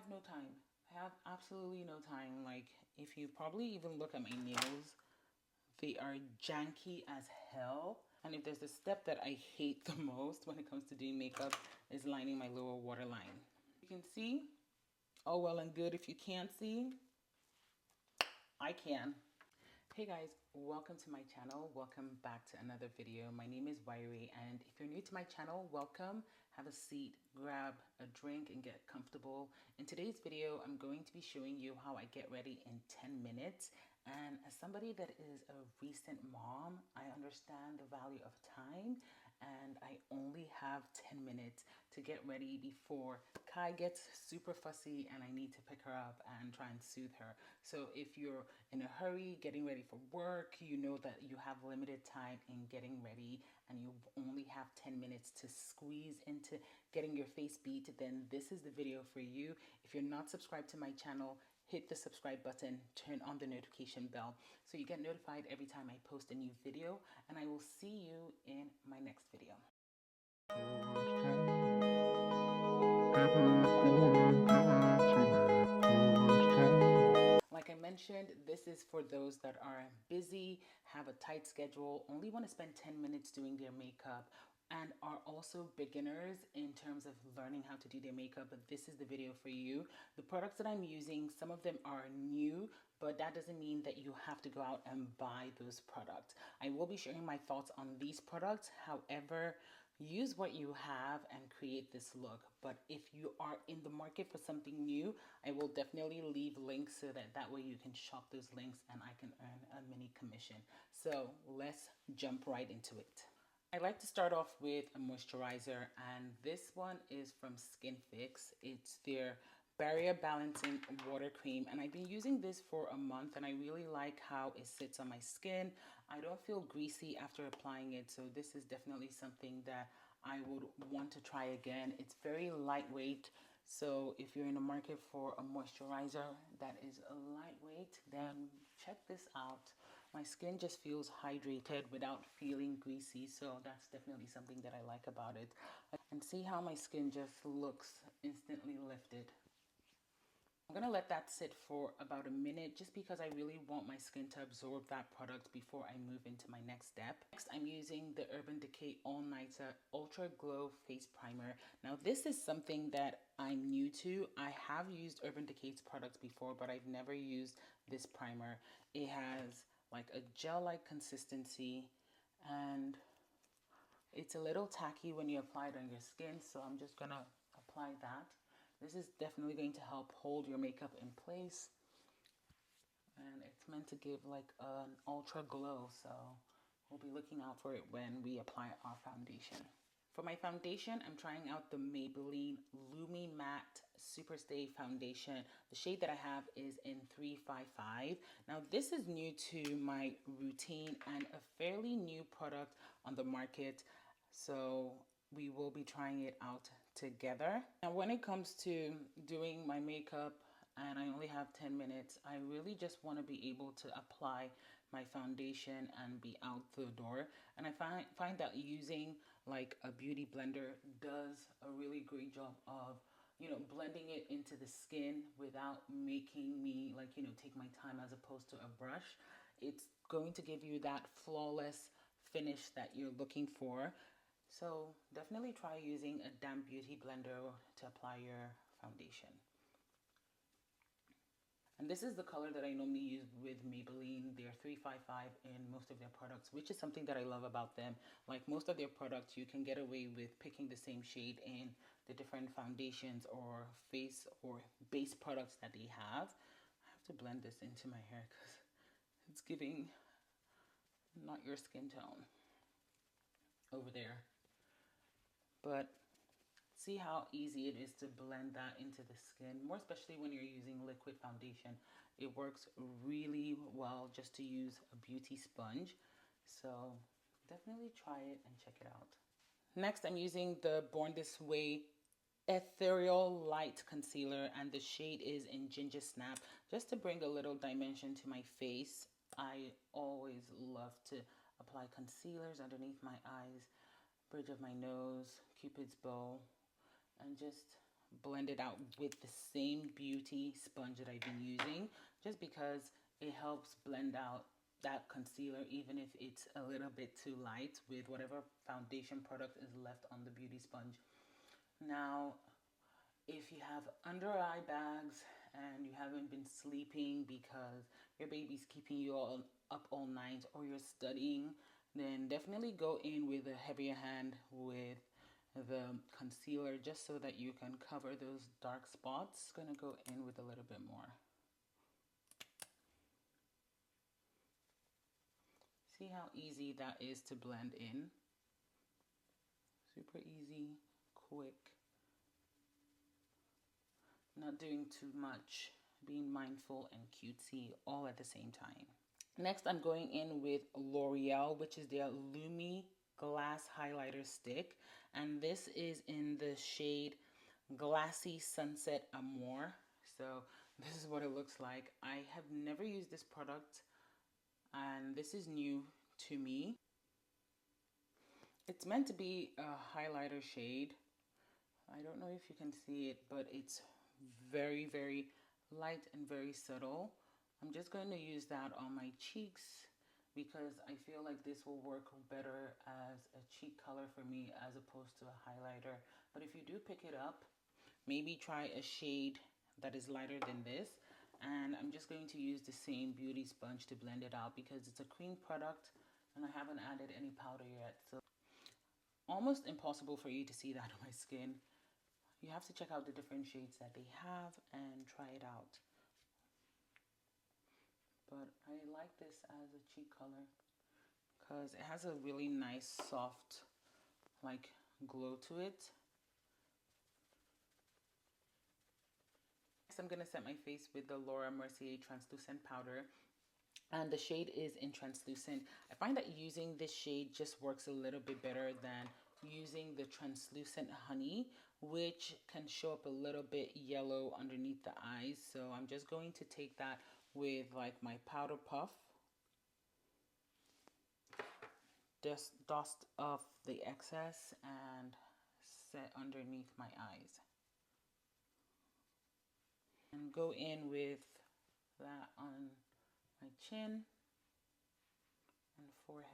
have no time. I have absolutely no time. Like, if you probably even look at my nails, they are janky as hell. And if there's a step that I hate the most when it comes to doing makeup, is lining my lower waterline. You can see, all well and good. If you can't see, I can. Hey guys, welcome to my channel. Welcome back to another video. My name is Yray, and if you're new to my channel, welcome. Have a seat, grab a drink, and get comfortable. In today's video, I'm going to be showing you how I get ready in 10 minutes. And as somebody that is a recent mom, I understand the value of time, and I only have 10 minutes to get ready before Kai gets super fussy and I need to pick her up and try and soothe her. So if you're in a hurry getting ready for work, you know that you have limited time in getting ready and you only have 10 minutes to squeeze into getting your face beat, then this is the video for you. If you're not subscribed to my channel, hit the subscribe button, turn on the notification bell so you get notified every time I post a new video, and I will see you in my next video. Like I mentioned, this is for those that are busy, have a tight schedule, only want to spend 10 minutes doing their makeup, and are also beginners in terms of learning how to do their makeup. But this is the video for you. The products that I'm using, some of them are new, but that doesn't mean that you have to go out and buy those products. I will be sharing my thoughts on these products. However, use what you have and create this look. But if you are in the market for something new, I will definitely leave links so that way you can shop those links and I can earn a mini commission. So let's jump right into it. I like to start off with a moisturizer, and this one is from Skin Fix. It's their barrier balancing water cream, and I've been using this for a month and I really like how it sits on my skin. I don't feel greasy after applying it, so this is definitely something that I would want to try again. It's very lightweight, so if you're in the market for a moisturizer that is a lightweight, then check this out. My skin just feels hydrated without feeling greasy, so that's definitely something that I like about it. And see how my skin just looks instantly lifted. I'm gonna let that sit for about a minute just because I really want my skin to absorb that product before I move into my next step. Next, I'm using the Urban Decay All Nighter Ultra Glow Face Primer. Now, this is something that I'm new to. I have used Urban Decay's products before, but I've never used this primer. It has like a gel-like consistency and it's a little tacky when you apply it on your skin, so I'm just gonna apply that. This is definitely going to help hold your makeup in place, and it's meant to give like an ultra glow, so we'll be looking out for it when we apply our foundation. For my foundation, I'm trying out the Maybelline Lumi Matte Superstay Foundation. The shade that I have is in 355. Now, this is new to my routine and a fairly new product on the market, so we will be trying it out together. Now, when it comes to doing my makeup, and I only have 10 minutes, I really just want to be able to apply my foundation and be out the door. And I find that using like a beauty blender does a really great job of, you know, blending it into the skin without making me like, you know, take my time as opposed to a brush. It's going to give you that flawless finish that you're looking for. So definitely try using a damp beauty blender to apply your foundation. And this is the color that I normally use with Maybelline. They're 355 in most of their products, which is something that I love about them. Like most of their products, you can get away with picking the same shade in the different foundations or face or base products that they have. I have to blend this into my hair because it's giving not your skin tone over there. But see how easy it is to blend that into the skin, more especially when you're using liquid foundation. It works really well just to use a beauty sponge. So definitely try it and check it out. Next, I'm using the Born This Way Ethereal Light Concealer, and the shade is in Ginger Snap, just to bring a little dimension to my face. I always love to apply concealers underneath my eyes, bridge of my nose, Cupid's bow, and just blend it out with the same beauty sponge that I've been using, just because it helps blend out that concealer even if it's a little bit too light with whatever foundation product is left on the beauty sponge. Now, if you have under eye bags and you haven't been sleeping because your baby's keeping you all up all night, or you're studying, then definitely go in with a heavier hand with the concealer just so that you can cover those dark spots. Gonna go in with a little bit more. See how easy that is to blend in? Super easy, quick. Not doing too much, being mindful and cutesy all at the same time. Next, I'm going in with L'Oreal, which is their Lumi Glass Highlighter Stick. And this is in the shade Glassy Sunset Amour. So this is what it looks like. I have never used this product, and this is new to me. It's meant to be a highlighter shade. I don't know if you can see it, but it's very, very light and very subtle. I'm just going to use that on my cheeks because I feel like this will work better as a cheek color for me as opposed to a highlighter. But if you do pick it up, maybe try a shade that is lighter than this. And I'm just going to use the same beauty sponge to blend it out because it's a cream product and I haven't added any powder yet. So almost impossible for you to see that on my skin. You have to check out the different shades that they have and try it out. But I like this as a cheek color because it has a really nice soft like glow to it. Next, I'm going to set my face with the Laura Mercier translucent powder, and the shade is in translucent. I find that using this shade just works a little bit better than using the translucent honey, which can show up a little bit yellow underneath the eyes. So I'm just going to take that with like my powder puff, just dust off the excess and set underneath my eyes, and go in with that on my chin and forehead.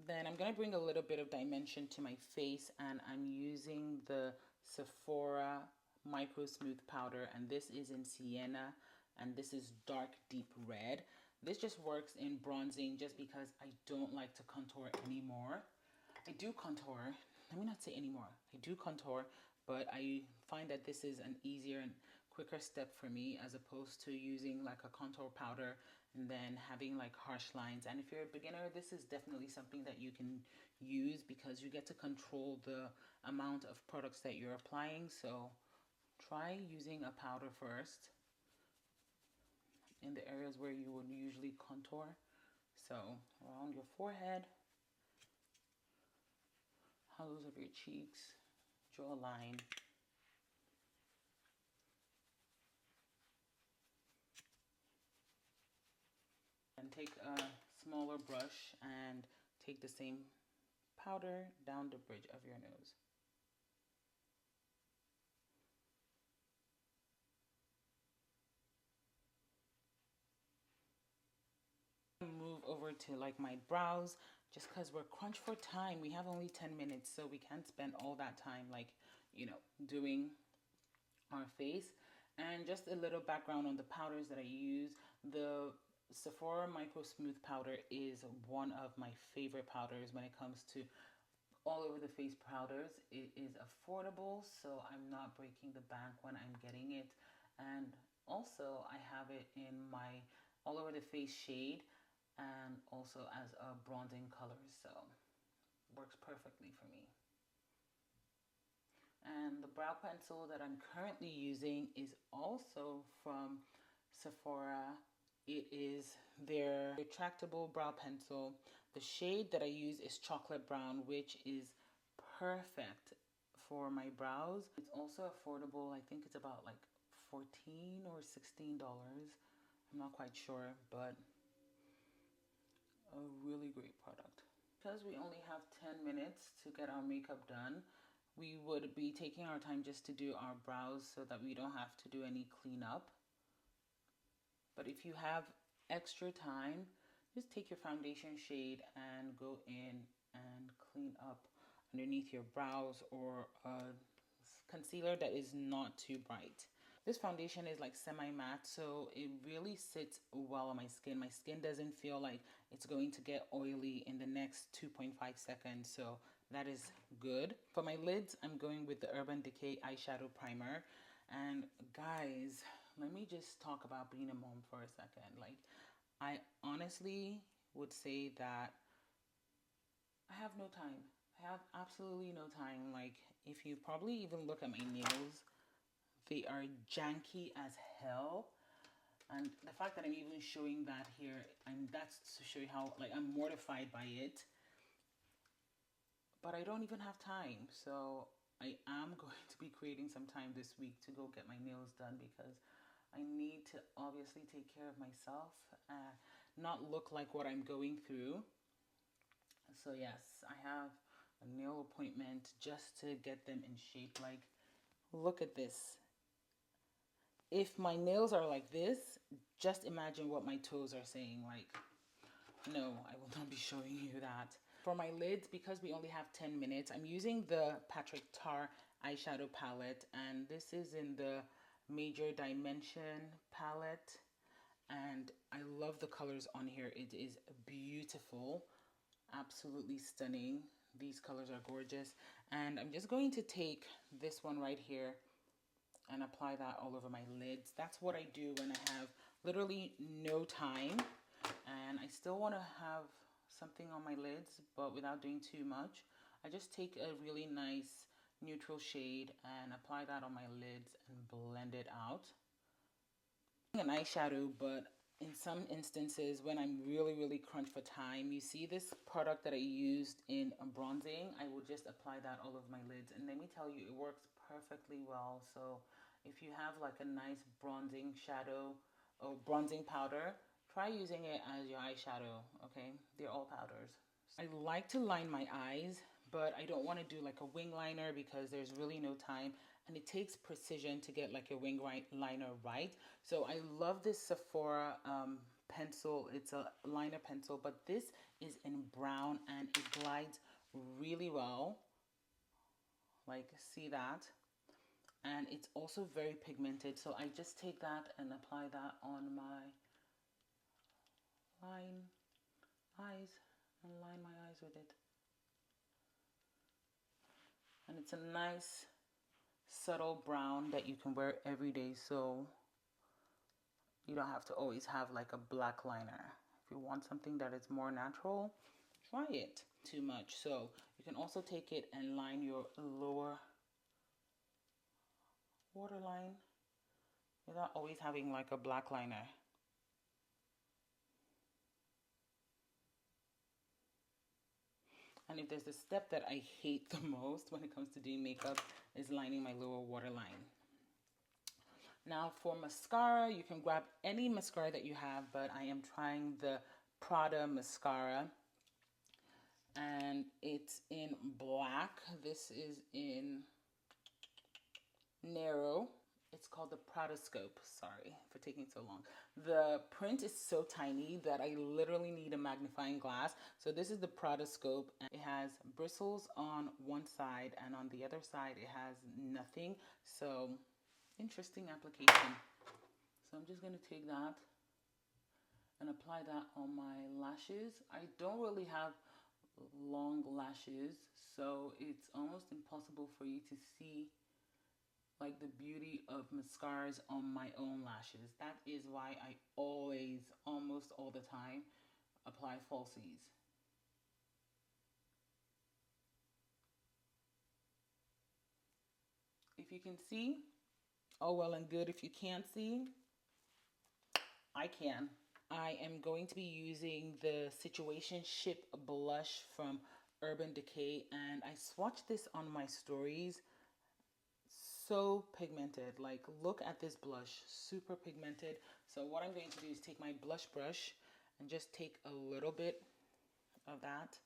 Then I'm going to bring a little bit of dimension to my face, and I'm using the Sephora Micro Smooth Powder, and this is in Sienna, and this is dark deep red. This just works in bronzing just because I don't like to contour anymore. I do contour, let me not say anymore. I do contour, but I find that this is an easier and quicker step for me as opposed to using like a contour powder and then having like harsh lines. And if you're a beginner, this is definitely something that you can use because you get to control the amount of products that you're applying. So try using a powder first in the areas where you would usually contour. So around your forehead, hollows of your cheeks, draw a line. And take a smaller brush and take the same powder down the bridge of your nose. Move over to like my brows, just because we're crunched for time. We have only 10 minutes, so we can't spend all that time like, you know, doing our face. And just a little background on the powders that I use. The Sephora Micro Smooth Powder is one of my favorite powders when it comes to all over the face powders. It is affordable, so I'm not breaking the bank when I'm getting it. And also I have it in my all over the face shade and also as a bronzing color, so works perfectly for me. And the brow pencil that I'm currently using is also from Sephora. It is their retractable brow pencil. The shade that I use is chocolate brown, which is perfect for my brows. It's also affordable. I think it's about like $14 or $16. I'm not quite sure, but a really great product. Because we only have 10 minutes to get our makeup done, we would be taking our time just to do our brows so that we don't have to do any cleanup. But if you have extra time, just take your foundation shade and go in and clean up underneath your brows, or a concealer that is not too bright. This foundation is like semi-matte, so it really sits well on my skin. My skin doesn't feel like it's going to get oily in the next 2.5 seconds, so that is good. For my lids, I'm going with the Urban Decay eyeshadow primer. And guys, let me just talk about being a mom for a second. Like, I honestly would say that I have no time. I have absolutely no time. Like, if you probably even look at my nails, they are janky as hell. And the fact that I'm even showing that here, that's to show you how, like, I'm mortified by it. But I don't even have time. So I am going to be creating some time this week to go get my nails done, because I need to obviously take care of myself and not look like what I'm going through. So yes, I have a nail appointment just to get them in shape. Like, look at this. If my nails are like this, just imagine what my toes are saying. Like, no, I will not be showing you that. For my lids, because we only have 10 minutes, I'm using the Patrick Tar eyeshadow palette, and this is in the Major Dimension palette, and I love the colors on here. It is beautiful, absolutely stunning. These colors are gorgeous, and I'm just going to take this one right here and apply that all over my lids. That's what I do when I have literally no time and I still want to have something on my lids, but without doing too much. I just take a really nice neutral shade and apply that on my lids and blend it out. An eyeshadow, but in some instances when I'm really crunched for time, you see this product that I used in bronzing, I will just apply that all over my lids, and let me tell you, it works perfectly well. So if you have like a nice bronzing shadow or bronzing powder, try using it as your eyeshadow. Okay, they're all powders. I like to line my eyes, but I don't want to do like a wing liner because there's really no time, and it takes precision to get like a wing liner right. So I love this Sephora pencil. It's a liner pencil, but this is in brown and it glides really well. Like, see that? And it's also very pigmented, so I just take that and apply that on my eyes and line my eyes with it. And it's a nice subtle brown that you can wear every day, so you don't have to always have like a black liner. If you want something that is more natural, try it. Too much. So you can also take it and line your lower waterline without always having like a black liner. And if there's a step that I hate the most when it comes to doing makeup, is lining my lower waterline. Now for mascara, you can grab any mascara that you have, but I am trying the Prada mascara, and it's in black. This is in narrow. It's called the Prada Scope. Sorry for taking so long. The print is so tiny that I literally need a magnifying glass. So this is the Prada Scope, and it has bristles on one side, and on the other side it has nothing. So interesting application. So I'm just going to take that and apply that on my lashes. I don't really have long lashes, so it's almost impossible for you to see like the beauty of mascaras on my own lashes. That is why I always, almost all the time, apply falsies. If you can see, oh well and good. If you can't see, I can. I am going to be using the Situationship blush from Urban Decay, and I swatched this on my stories. So pigmented. Like, look at this blush, super pigmented. So what I'm going to do is take my blush brush and just take a little bit of that,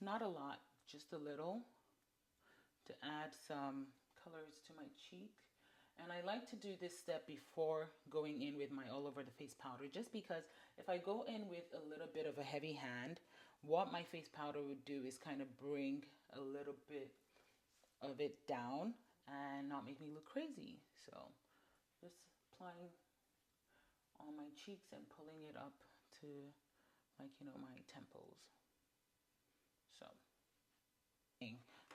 not a lot, just a little, to add some colors to my cheek. And I like to do this step before going in with my all over the face powder, just because if I go in with a little bit of a heavy hand, what my face powder would do is kind of bring a little bit of it down and not make me look crazy. So just applying on my cheeks and pulling it up to, like, you know, my temples.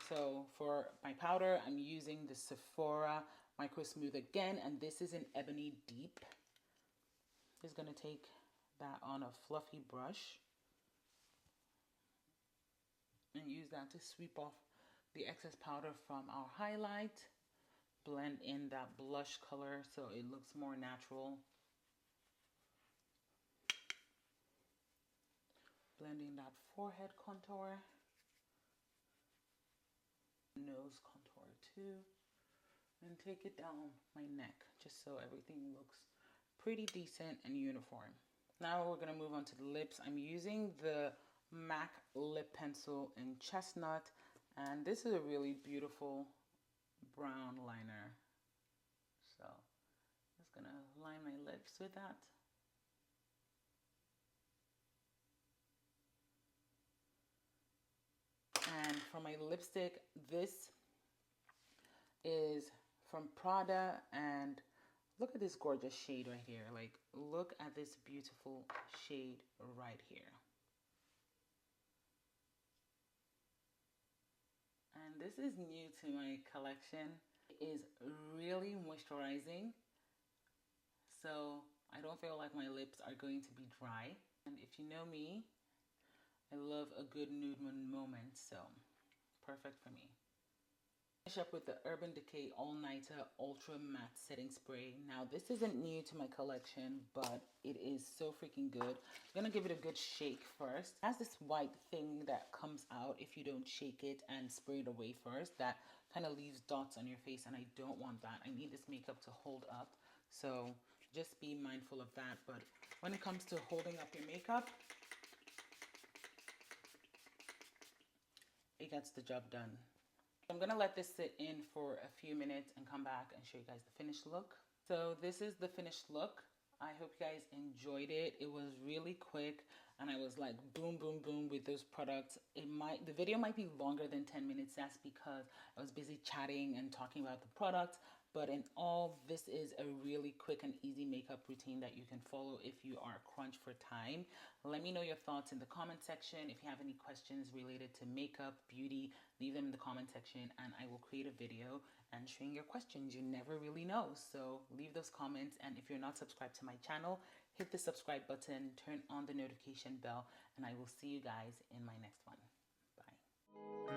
So for my powder, I'm using the Sephora Micro Smooth again, and this is an Ebony Deep. Just gonna take that on a fluffy brush and use that to sweep off the excess powder from our highlight. Blend in that blush color so it looks more natural. Blending that forehead contour. Nose contour too, and take it down my neck just so everything looks pretty decent and uniform. Now we're going to move on to the lips. I'm using the MAC lip pencil in Chestnut, and this is a really beautiful brown liner. So just going to line my lips with that. And for my lipstick, this is from Prada, and look at this gorgeous shade right here. Like, look at this beautiful shade right here. And this is new to my collection. It is really moisturizing, so I don't feel like my lips are going to be dry. And if you know me, I love a good nude moment, so perfect for me. Finish up with the Urban Decay All Nighter Ultra Matte Setting Spray. Now this isn't new to my collection, but it is so freaking good. I'm gonna give it a good shake first. It has this white thing that comes out if you don't shake it and spray it away first. That kind of leaves dots on your face, and I don't want that. I need this makeup to hold up, so just be mindful of that. But when it comes to holding up your makeup, it gets the job done. I'm gonna let this sit in for a few minutes and come back and show you guys the finished look. So this is the finished look. I hope you guys enjoyed it. It was really quick, and I was like boom, boom, boom with those products. The video might be longer than 10 minutes. That's because I was busy chatting and talking about the products. But in all, this is a really quick and easy makeup routine that you can follow if you are crunched for time. Let me know your thoughts in the comment section. If you have any questions related to makeup, beauty, leave them in the comment section, and I will create a video answering your questions. You never really know, so leave those comments. And if you're not subscribed to my channel, hit the subscribe button, turn on the notification bell, and I will see you guys in my next one. Bye.